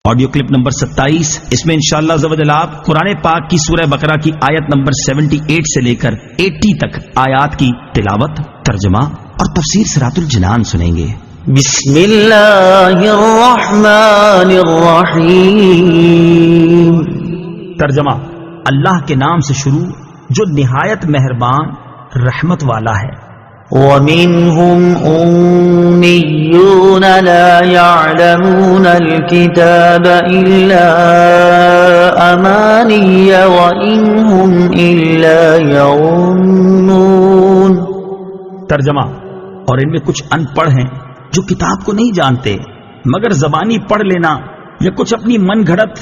Audio clip number 27. اس میں انشاءاللہ زوجل آپ قرآن پاک کی سورہ بقرہ کی آیت نمبر 78 سے لے کر 80 تک آیات کی تلاوت، ترجمہ اور تفسیر صراط الجنان سنیں گے. بسم اللہ الرحمن الرحیم. ترجمہ: اللہ کے نام سے شروع جو نہایت مہربان رحمت والا ہے. وَمِنْهُمْ أُمِّيُّونَ لَا يَعْلَمُونَ الْكِتَابَ إِلَّا أَمَانِيَّ وَإِنْ هُمْ إِلَّا يَظُنُّونَ. ترجمہ: اور ان میں کچھ ان پڑھ ہیں جو کتاب کو نہیں جانتے مگر زبانی پڑھ لینا یا کچھ اپنی من گھڑت،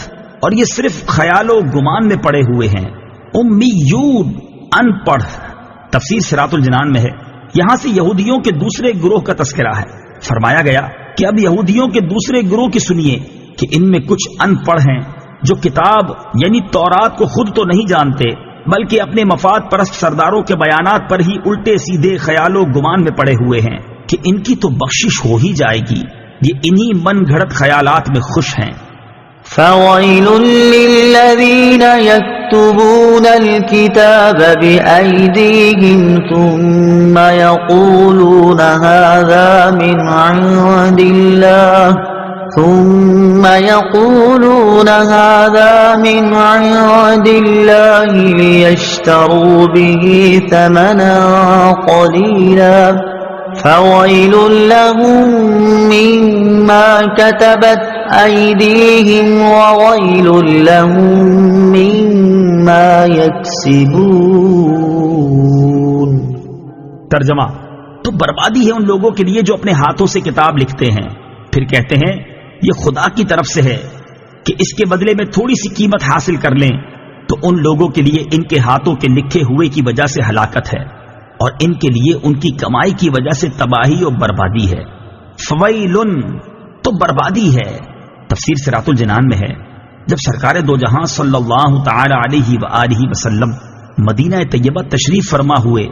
اور یہ صرف خیال و گمان میں پڑے ہوئے ہیں. امیون، ان پڑھ. تفسیر صراط الجنان میں ہے. یہاں سے یہودیوں کے دوسرے گروہ کا تذکرہ ہے. فرمایا گیا کہ اب یہودیوں کے دوسرے گروہ کی سنیے کہ ان میں کچھ ان پڑھ ہیں جو کتاب یعنی تورات کو خود تو نہیں جانتے بلکہ اپنے مفاد پرست سرداروں کے بیانات پر ہی الٹے سیدھے خیال و گمان میں پڑے ہوئے ہیں کہ ان کی تو بخشش ہو ہی جائے گی. یہ انہی من گھڑت خیالات میں خوش ہیں. فَوَيْلٌ لِّلَّذِينَ يَكْتُبُونَ الْكِتَابَ بِأَيْدِيهِمْ ثُمَّ يَقُولُونَ هَذَا مِنْ عِندِ اللَّهِ لِيَشْتَرُوا بِهِ ثَمَنًا قَلِيلًا فَوَيْلٌ لَّهُم مِّمَّا كَتَبَتْ أَيْدِيهِمْ وَوَيْلٌ لَّهُم مِّمَّا يَكْسِبُونَ. ترجمہ: تو بربادی ہے ان لوگوں کے لیے جو اپنے ہاتھوں سے کتاب لکھتے ہیں پھر کہتے ہیں یہ خدا کی طرف سے ہے کہ اس کے بدلے میں تھوڑی سی قیمت حاصل کر لیں. تو ان لوگوں کے لیے ان کے ہاتھوں کے لکھے ہوئے کی وجہ سے ہلاکت ہے اور ان کے لیے ان کی کمائی کی وجہ سے تباہی اور بربادی ہے. فویلن، تو بربادی ہے. تفسیر صراط الجنان میں ہے جب سرکار دو جہاں صلی اللہ تعالی علیہ وآلہ وسلم مدینہ طیبہ تشریف فرما ہوئے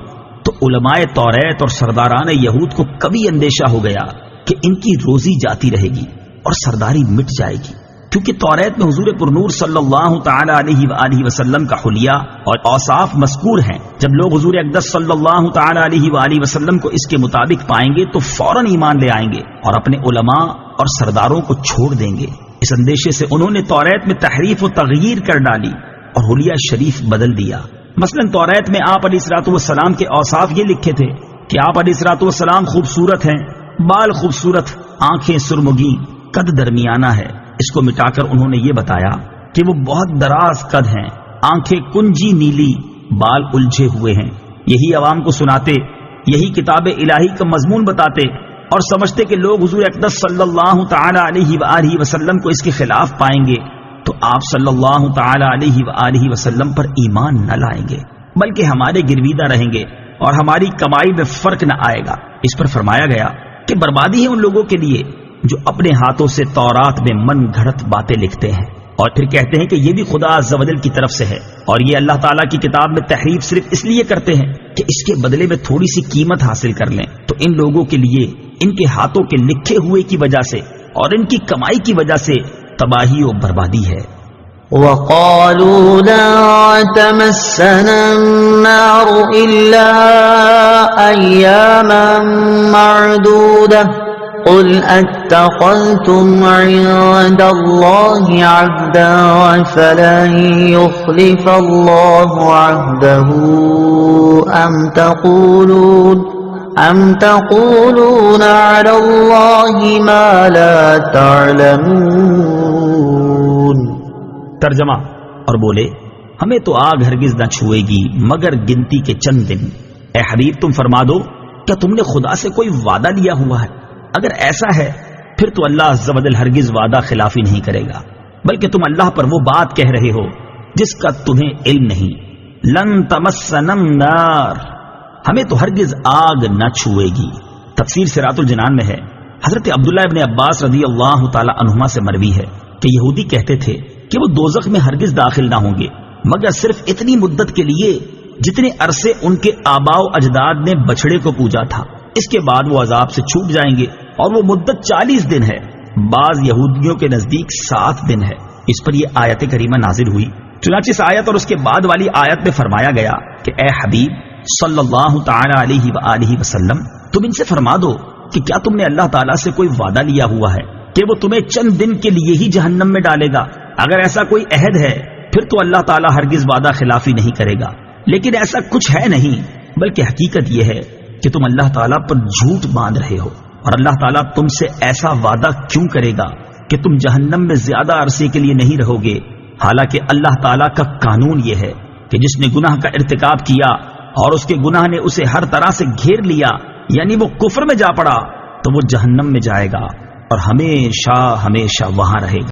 تو علماء توریت اور سرداران یہود کو کبھی اندیشہ ہو گیا کہ ان کی روزی جاتی رہے گی اور سرداری مٹ جائے گی، کیونکہ توریت میں حضور پرنور صلی اللہ تعالی علیہ وآلہ وسلم کا حلیہ اور اوصاف مذکور ہیں. جب لوگ حضور اقدس صلی اللہ تعالی علیہ وآلہ وسلم کو اس کے مطابق پائیں گے تو فوراً ایمان لے آئیں گے اور اپنے علماء اور سرداروں کو چھوڑ دیں گے. اس اندیشے سے انہوں نے توریت میں تحریف و تغییر کر ڈالی اور حلیہ شریف بدل دیا. مثلا توریت میں آپ علیہ الصلوۃ والسلام کے اوصاف یہ لکھے تھے کہ آپ علیہ الصلوۃ والسلام خوبصورت ہیں، بال خوبصورت، آنکھیں سرمگی، قد درمیانہ ہے. اس کو مٹا کر انہوں نے یہ بتایا کہ وہ بہت دراز قد ہیں، آنکھیں کنجی نیلی، بال الجھے ہوئے ہیں. یہی عوام کو سناتے، یہی کتاب الہی کا مضمون بتاتے اور سمجھتے کہ لوگ حضور اقدس صلی اللہ تعالی علیہ وآلہ وسلم کو اس کے خلاف پائیں گے تو آپ صلی اللہ تعالی علیہ وآلہ وسلم پر ایمان نہ لائیں گے بلکہ ہمارے گرویدہ رہیں گے اور ہماری کمائی میں فرق نہ آئے گا. اس پر فرمایا گیا کہ بربادی ہے ان لوگوں کے لیے جو اپنے ہاتھوں سے تورات میں من گھڑت باتیں لکھتے ہیں اور پھر کہتے ہیں کہ یہ بھی خدا عز و جل کی طرف سے ہے اور یہ اللہ تعالیٰ کی کتاب میں تحریف صرف اس لیے کرتے ہیں کہ اس کے بدلے میں تھوڑی سی قیمت حاصل کر لیں. تو ان لوگوں کے لیے ان کے ہاتھوں کے لکھے ہوئے کی وجہ سے اور ان کی کمائی کی وجہ سے تباہی و بربادی ہے. وَقَالُوا لَن تَمَسَّنَا النَّارُ إِلَّا أَيَّامًا مَّعْدُودَةً قُلْ أَتَّخَذْتُمْ عِندَ اللَّهِ عَهْدًا فَلَن يُخْلِفَ اللَّهُ عَهْدَهُ أَمْ تَقُولُونَ عَلَى اللَّهِ مَا لَا تَعْلَمُونَ. ترجمہ: اور بولے ہمیں تو آگ ہرگز نہ چھوئے گی مگر گنتی کے چند دن. اے حبیب تم فرما دو کیا تم نے خدا سے کوئی وعدہ لیا ہوا ہے؟ اگر ایسا ہے پھر تو اللہ عز و جل ہرگز وعدہ خلافی نہیں کرے گا بلکہ تم اللہ پر وہ بات کہہ رہے ہو جس کا تمہیں علم نہیں. لن تمسنا النار، ہمیں تو ہرگز آگ نہ چھوئے گی. تفسیر صراط الجنان میں ہے حضرت عبداللہ ابن عباس رضی اللہ تعالی عنہما سے مروی ہے کہ یہودی کہتے تھے کہ وہ دوزخ میں ہرگز داخل نہ ہوں گے مگر صرف اتنی مدت کے لیے جتنے عرصے ان کے آباء و اجداد نے بچھڑے کو پوجا تھا. اس کے بعد وہ عذاب سے چھوٹ جائیں گے اور وہ مدت 40 دن ہے. بعض یہودیوں کے نزدیک 7 دن ہے۔ اس پر یہ آیت کریمہ نازل ہوئی۔ چنانچہ اس آیت اور اس کے بعد والی آیت میں فرمایا گیا کہ اے حبیب صلی اللہ تعالی علیہ وآلہ وسلم، تم ان سے فرما دو کہ کیا تم نے اللہ تعالیٰ سے کوئی وعدہ لیا ہوا ہے کہ وہ تمہیں چند دن کے لیے ہی جہنم میں ڈالے گا؟ اگر ایسا کوئی عہد ہے پھر تو اللہ تعالیٰ ہرگز وعدہ خلافی نہیں کرے گا، لیکن ایسا کچھ ہے نہیں، بلکہ حقیقت یہ ہے کہ تم اللہ تعالیٰ پر جھوٹ باندھ رہے ہو، اور اللہ تعالیٰ تم سے ایسا وعدہ کیوں کرے گا کہ تم جہنم میں زیادہ عرصے کے لیے نہیں رہو گے، حالانکہ اللہ تعالیٰ کا قانون یہ ہے کہ جس نے گناہ کا ارتکاب کیا اور اس کے گناہ نے اسے ہر طرح سے گھیر لیا، یعنی وہ کفر میں جا پڑا، تو وہ جہنم میں جائے گا اور ہمیشہ ہمیشہ وہاں رہے گا۔